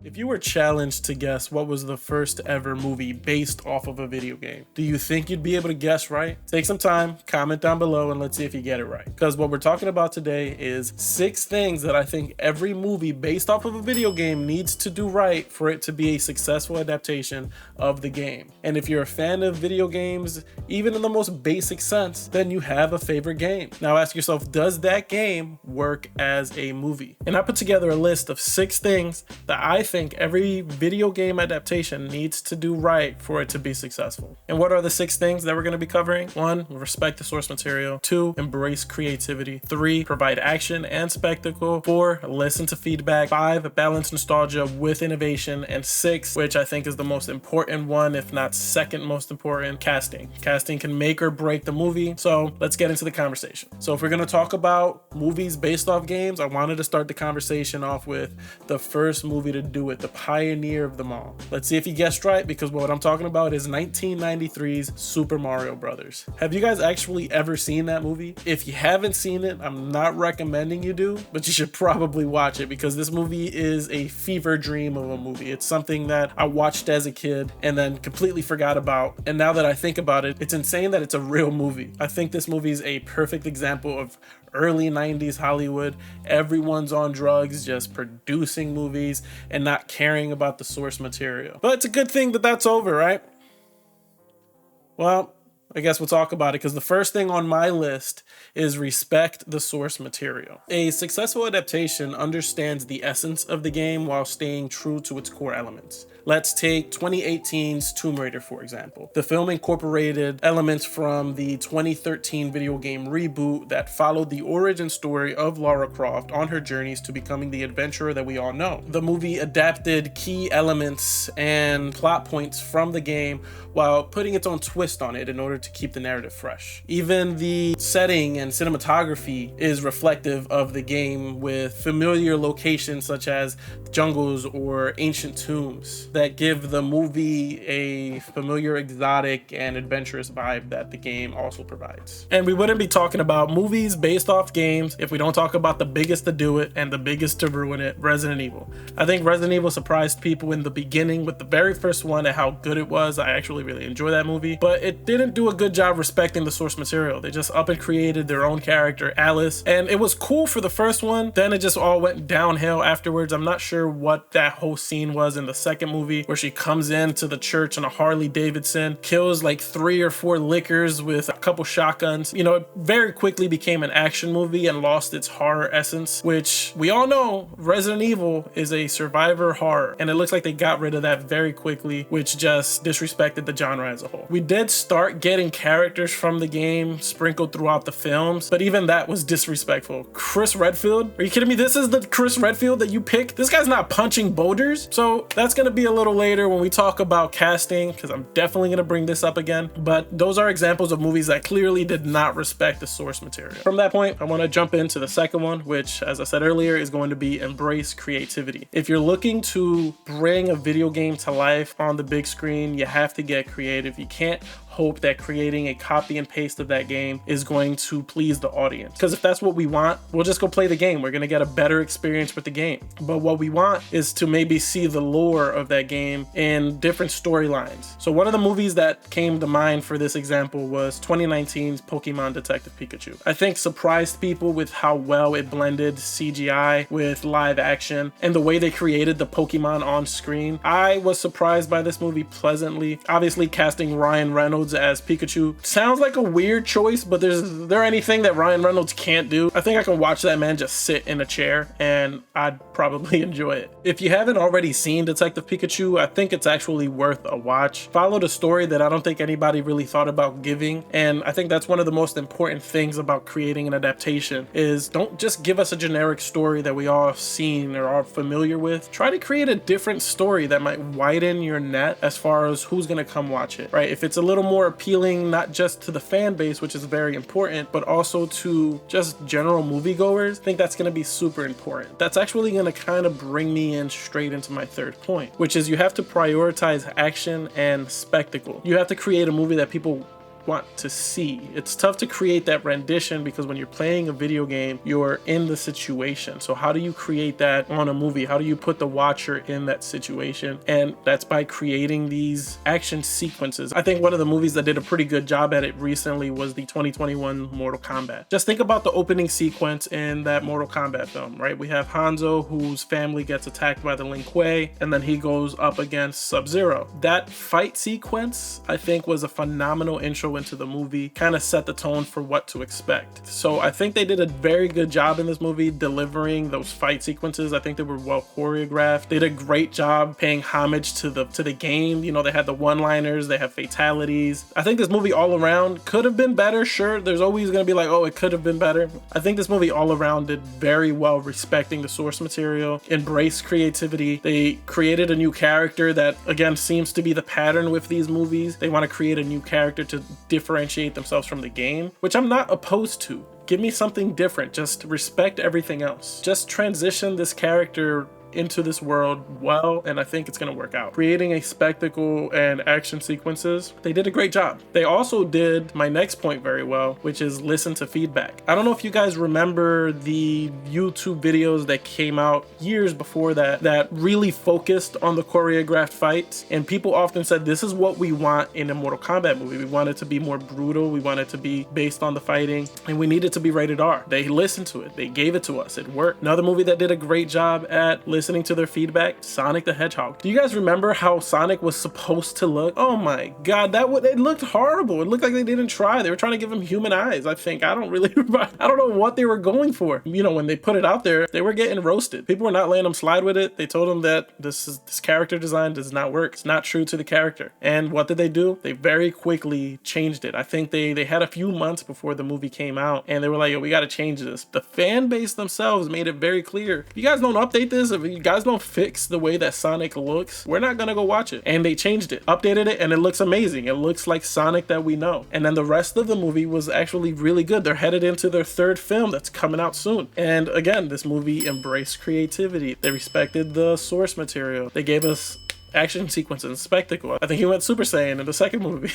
If you were challenged to guess what was the first ever movie based off of a video game, do you think you'd be able to guess right? Take some time, comment down below, and let's see if you get it right. Because what we're talking about today is 6 things that I think every movie based off of a video game needs to do right for it to be a successful adaptation of the game. And if you're a fan of video games, even in the most basic sense, then you have a favorite game. Now ask yourself, does that game work as a movie? And I put together a list of 6 things that I think every video game adaptation needs to do right for it to be successful. And what are the 6 things that we're going to be covering? 1, respect the source material. 2, embrace creativity. 3, provide action and spectacle. 4, listen to feedback. 5, balance nostalgia with innovation. And 6, which I think is the most important one, if not second most important, casting. Casting can make or break the movie. So let's get into the conversation. So if we're going to talk about movies based off games, I wanted to start the conversation off with the first movie to do it, the pioneer of them all. Let's see if you guessed right, because what I'm talking about is 1993's Super Mario Brothers. Have you guys actually ever seen that movie? If you haven't seen it, I'm not recommending you do, but you should probably watch it, because this movie is a fever dream of a movie. It's something that I watched as a kid and then completely forgot about. And now that I think about it, it's insane that it's a real movie. I think this movie is a perfect example of early 90s Hollywood. Everyone's on drugs, just producing movies and not caring about the source material. But it's a good thing that that's over, right? Well, I guess we'll talk about it, because the first thing on my list is respect the source material. A successful adaptation understands the essence of the game while staying true to its core elements. Let's take 2018's Tomb Raider, for example. The film incorporated elements from the 2013 video game reboot that followed the origin story of Lara Croft on her journeys to becoming the adventurer that we all know. The movie adapted key elements and plot points from the game while putting its own twist on it in order to keep the narrative fresh. Even the setting and cinematography is reflective of the game, with familiar locations such as jungles or ancient tombs that give the movie a familiar, exotic, and adventurous vibe that the game also provides. And we wouldn't be talking about movies based off games if we don't talk about the biggest to do it and the biggest to ruin it, Resident Evil. I think Resident Evil surprised people in the beginning with the very first one and how good it was. I actually really enjoyed that movie, but it didn't do a good job respecting the source material. They just up and created their own character, Alice, and it was cool for the first one. Then it just all went downhill afterwards. I'm not sure what that whole scene was in the second movie where she comes into the church on a Harley Davidson, kills like 3 or 4 lickers with a couple shotguns. You know, it very quickly became an action movie and lost its horror essence, which we all know Resident Evil is a survivor horror, and it looks like they got rid of that very quickly, which just disrespected the genre as a whole. We did start getting characters from the game sprinkled throughout the films, but even that was disrespectful. Chris Redfield? Are you kidding me? This is the Chris Redfield that you pick? This guy's not punching boulders. So that's gonna be a little later when we talk about casting, because I'm definitely gonna bring this up again. But those are examples of movies that clearly did not respect the source material. From that point, I want to jump into the second one, which, as I said earlier, is going to be embrace creativity. If you're looking to bring a video game to life on the big screen, you have to get creative. You can't hope that creating a copy and paste of that game is going to please the audience, because if that's what we want, we'll just go play the game. We're going to get a better experience with the game. But what we want is to maybe see the lore of that game in different storylines. So one of the movies that came to mind for this example was 2019's Pokemon Detective Pikachu. I think surprised people with how well it blended CGI with live action and the way they created the Pokemon on screen. I was surprised by this movie pleasantly. Obviously, casting Ryan Reynolds as Pikachu sounds like a weird choice, but is there anything that Ryan Reynolds can't do? I think I can watch that man just sit in a chair and I'd probably enjoy it. If you haven't already seen Detective Pikachu, I think it's actually worth a watch. Followed a story that I don't think anybody really thought about giving, and I think that's one of the most important things about creating an adaptation is don't just give us a generic story that we all have seen or are familiar with. Try to create a different story that might widen your net as far as who's gonna come watch it, right? If it's a little more appealing, not just to the fan base, which is very important, but also to just general moviegoers, I think that's going to be super important. That's actually going to kind of bring me in straight into my third point, which is you have to prioritize action and spectacle. You have to create a movie that people want to see. It's tough to create that rendition because when you're playing a video game, you're in the situation. So how do you create that on a movie? How do you put the watcher in that situation? And that's by creating these action sequences. I think one of the movies that did a pretty good job at it recently was the 2021 Mortal Kombat. Just think about the opening sequence in that Mortal Kombat film, right? We have Hanzo, whose family gets attacked by the Lin Kuei, and then he goes up against Sub-Zero. That fight sequence, I think, was a phenomenal intro into the movie, kind of set the tone for what to expect. So I think they did a very good job in this movie delivering those fight sequences. I think they were well choreographed. They did a great job paying homage to the game. You know, they had the one-liners, they have fatalities. I think this movie all around could have been better. Sure, there's always gonna be like, oh, it could have been better. I think this movie all around did very well, respecting the source material, embraced creativity. They created a new character that, again, seems to be the pattern with these movies. They want to create a new character to differentiate themselves from the game, which I'm not opposed to. Give me something different. Just respect everything else. Just transition this character into this world well, and I think it's going to work out. Creating a spectacle and action sequences, they did a great job. They also did my next point very well, which is listen to feedback. I don't know if you guys remember the YouTube videos that came out years before that really focused on the choreographed fights, and people often said this is what we want in a Mortal Kombat movie. We want it to be more brutal, we want it to be based on the fighting, and we need it to be rated R. They listened to it, they gave it to us, it worked. Another movie that did a great job at listening to their feedback, Sonic the Hedgehog. Do you guys remember how Sonic was supposed to look? Oh my god, it looked horrible. It looked like they didn't try. They were trying to give him human eyes, I think. I don't know what they were going for. You know, when they put it out there, they were getting roasted. People were not letting them slide with it. They told them that this character design does not work. It's not true to the character. And what did they do? They very quickly changed it. I think they had a few months before the movie came out, and they were like, yo, we got to change this. The fan base themselves made it very clear. If you guys don't update this, if you guys don't fix the way that Sonic looks, we're not gonna go watch it. And they changed it, updated it, and it looks amazing. It looks like Sonic that we know. And then the rest of the movie was actually really good. They're headed into their third film that's coming out soon. And again, this movie embraced creativity. They respected the source material. They gave us action sequence and spectacle. I think he went Super Saiyan in the second movie.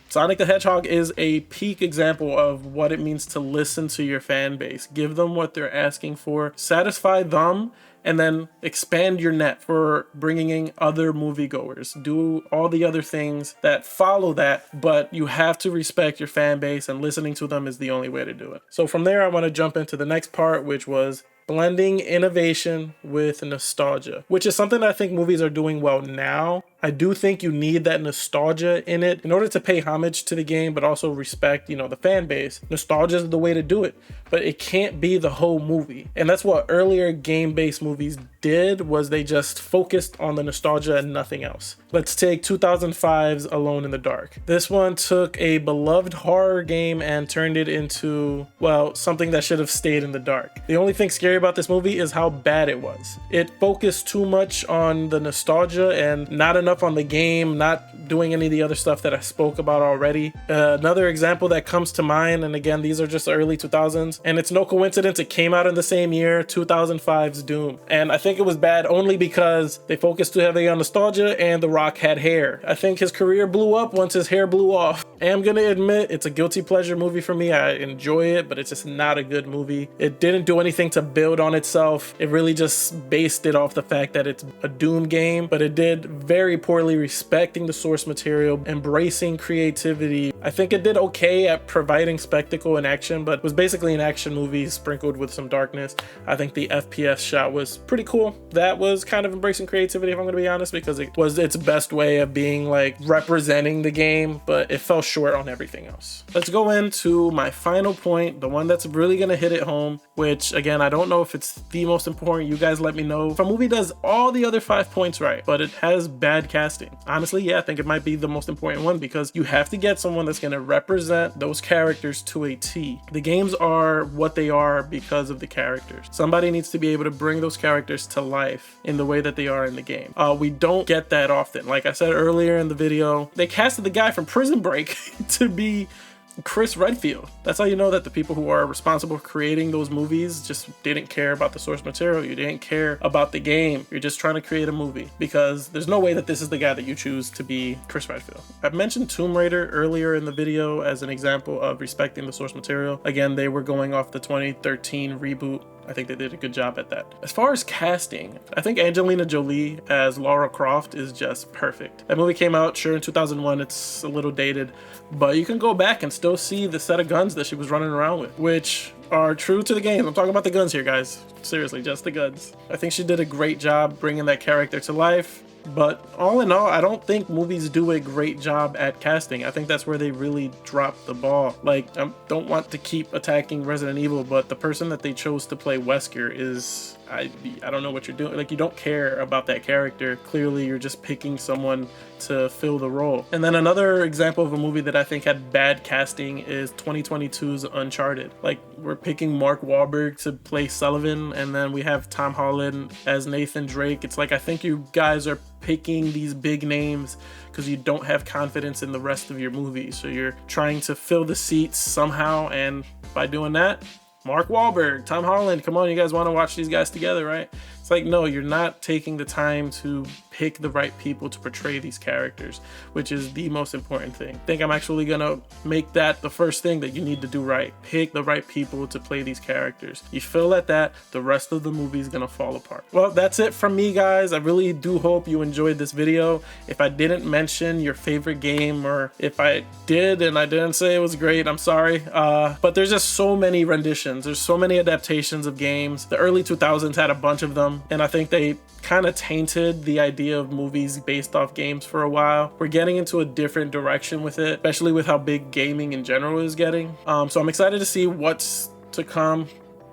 Sonic the Hedgehog is a peak example of what it means to listen to your fan base. Give them what they're asking for, satisfy them, and then expand your net for bringing in other moviegoers. Do all the other things that follow that, but you have to respect your fan base, and listening to them is the only way to do it. So from there, I want to jump into the next part, which was blending innovation with nostalgia, which is something that I think movies are doing well now. I do think you need that nostalgia in it in order to pay homage to the game, but also respect, you know, the fan base. Nostalgia is the way to do it, but it can't be the whole movie. And that's what earlier game-based movies did, was they just focused on the nostalgia and nothing else. Let's take 2005's Alone in the Dark. This one took a beloved horror game and turned it into, well, something that should have stayed in the dark. The only thing scary about this movie is how bad it was. It focused too much on the nostalgia and not enough on the game, not doing any of the other stuff that I spoke about already. Another example that comes to mind, and again, these are just the early 2000s, and it's no coincidence it came out in the same year, 2005's Doom. And I think it was bad only because they focused too heavily on nostalgia, and The Rock had hair. I think his career blew up once his hair blew off. I am gonna admit, it's a guilty pleasure movie for me. I enjoy it, but it's just not a good movie. It didn't do anything to build on itself. It really just based it off the fact that it's a Doom game, but it did very poorly respecting the source material, embracing creativity. I think it did okay at providing spectacle and action, but was basically an action movie sprinkled with some darkness. I think the FPS shot was pretty cool. That was kind of embracing creativity, if I'm gonna be honest, because it was its best way of being like representing the game, but it fell short on everything else. Let's go into my final point, the one that's really gonna hit it home, which again, I don't know if it's the most important. You guys let me know if a movie does all the other 5 points right, but it has bad casting. Honestly, yeah, I think it might be the most important one, because you have to get someone that's gonna represent those characters to a T. The games are what they are because of the characters. Somebody needs to be able to bring those characters to life in the way that they are in the game. We don't get that often. Like I said earlier in the video, they casted the guy from Prison Break to be Chris Redfield. That's how you know that the people who are responsible for creating those movies just didn't care about the source material. You didn't care about the game. You're just trying to create a movie, because there's no way that this is the guy that you choose to be Chris Redfield. I've mentioned Tomb Raider earlier in the video as an example of respecting the source material. Again, they were going off the 2013 reboot. I think they did a good job at that. As far as casting, I think Angelina Jolie as Lara Croft is just perfect. That movie came out, sure, in 2001. It's a little dated, but you can go back and still see the set of guns that she was running around with, which are true to the game. I'm talking about the guns here, guys. Seriously, just the guns. I think she did a great job bringing that character to life. But all in all, I don't think movies do a great job at casting. I think that's where they really drop the ball. Like, I don't want to keep attacking Resident Evil, but the person that they chose to play Wesker is, I don't know what you're doing. Like, you don't care about that character. Clearly, you're just picking someone to fill the role. And then another example of a movie that I think had bad casting is 2022's Uncharted. Like, we're picking Mark Wahlberg to play Sullivan, and then we have Tom Holland as Nathan Drake. It's like, I think you guys are picking these big names because you don't have confidence in the rest of your movie. So you're trying to fill the seats somehow, and by doing that, Mark Wahlberg, Tom Holland, come on, you guys want to watch these guys together, right? It's like, no, you're not taking the time to pick the right people to portray these characters, which is the most important thing. I think I'm actually gonna make that the first thing that you need to do right. Pick the right people to play these characters. You fail at that, the rest of the movie is gonna fall apart. Well, that's it from me, guys. I really do hope you enjoyed this video. If I didn't mention your favorite game, or if I did and I didn't say it was great, I'm sorry. But there's just so many renditions. There's so many adaptations of games. The early 2000s had a bunch of them, and I think they kind of tainted the idea of movies based off games for a while. We're getting into a different direction with it, especially with how big gaming in general is getting. So I'm excited to see what's to come.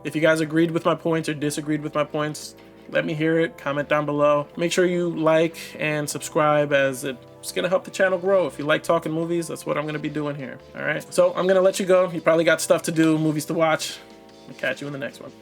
If you guys agreed with my points or disagreed with my points, let me hear it. Comment down below. Make sure you like and subscribe, as it's gonna help the channel grow. If you like talking movies, that's what I'm gonna be doing here. All right, so I'm gonna let you go. You probably got stuff to do, movies to watch. I'll catch you in the next one.